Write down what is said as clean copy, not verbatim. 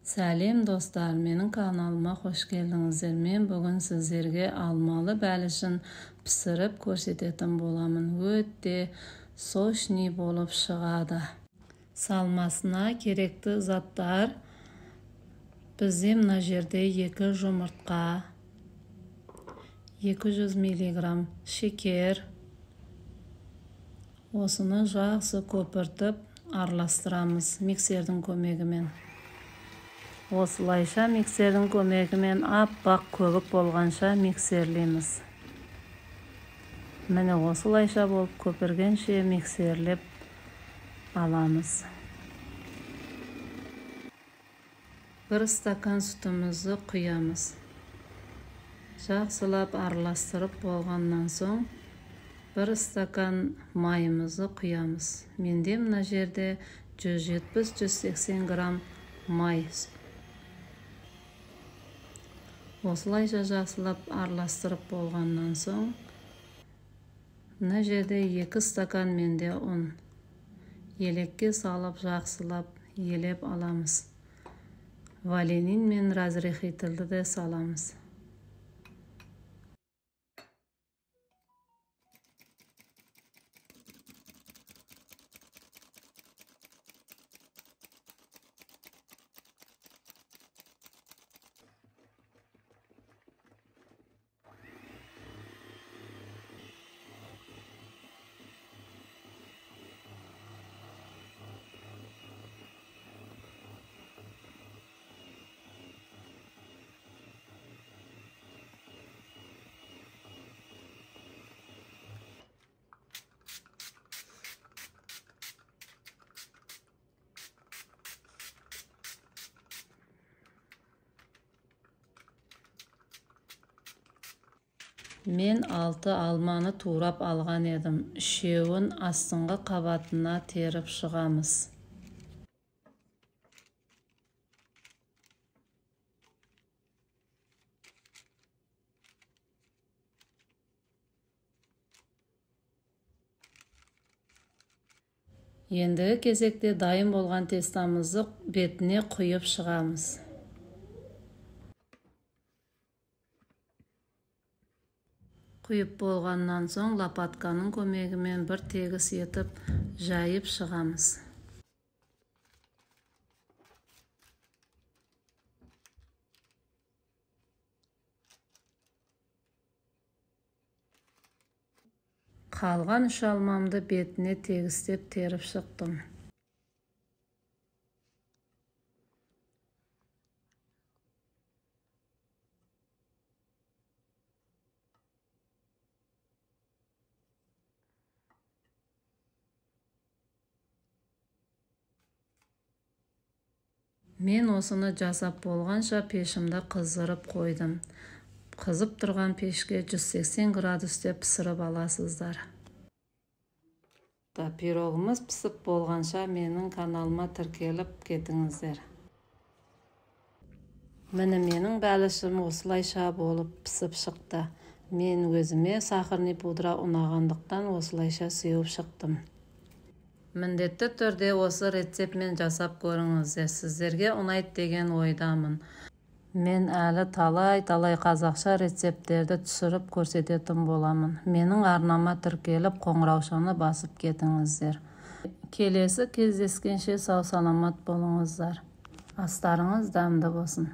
Сәлем достар, менің kanalıma hoş geldinizler. Men bugün sizlerge almalı bəlişin pişirip көрсететін боламын. Өте сочный болып шығады. Салмасына керекті заттар: бізде мына жерде 2 жұмыртқа, 200 мг шекер. Осыны жақсы көпіртіп араластырамыз миксердің көмегімен. Осылайша миксердің көмегімен аппақ көбік болғанша миксерлейміз. Міне осылайша болып көпіргенше миксерлеп аламыз. 1 стакан сүтімізді құямыз. Жақсылап араластырып болғаннан соң 1 стакан майымызды құямыз. Менде мына жерде 170-180 грамм май. Осылайша жақсылап араластырып болғаннан соң мына жерде 2 стакан менде ұн. Елекке салып жақсылап елеп аламыз. Ванилин мен разрыхительді де саламыз. Мен 6 алманы турап алған едім. 3-еуін астыңғы қабатына теріп шығамыз. Ендігі кезекте дайын болған тестамызды бетіне құйып шығамыз. Құйып болғаннан соң лопатканың көмегімен бір тегіс етіп жайып шығамыз. Қалған 3 алмамды бетіне тегістеп теріп шықтым. Мен осыны жасап болғанша пешімді қыздырып қойдым. Қызып тұрған пешке 180 градусте пісіріп аласыздар. Пирогымыз пісіп болғанша менің каналыма тіркеліп кетіңіздер. Міне менің бәлішім осылайша болып пісіп шықты. Мен өзіме сахарный пудра ұнағандықтан осылайша сеуіп шықтым. Міндетті түрде осы рецептмен жасап көріңіздер. Сіздерге ұнайды деген ойдамын. Мен әлі талай қазақша рецепттерді түсіріп көрсететін боламын. Менің арнама тіркеліп қоңыраушаны басып кетіңіздер. Келесі кездескенше сау саламат болыңыздар. Астарыңыз дәмді болсын.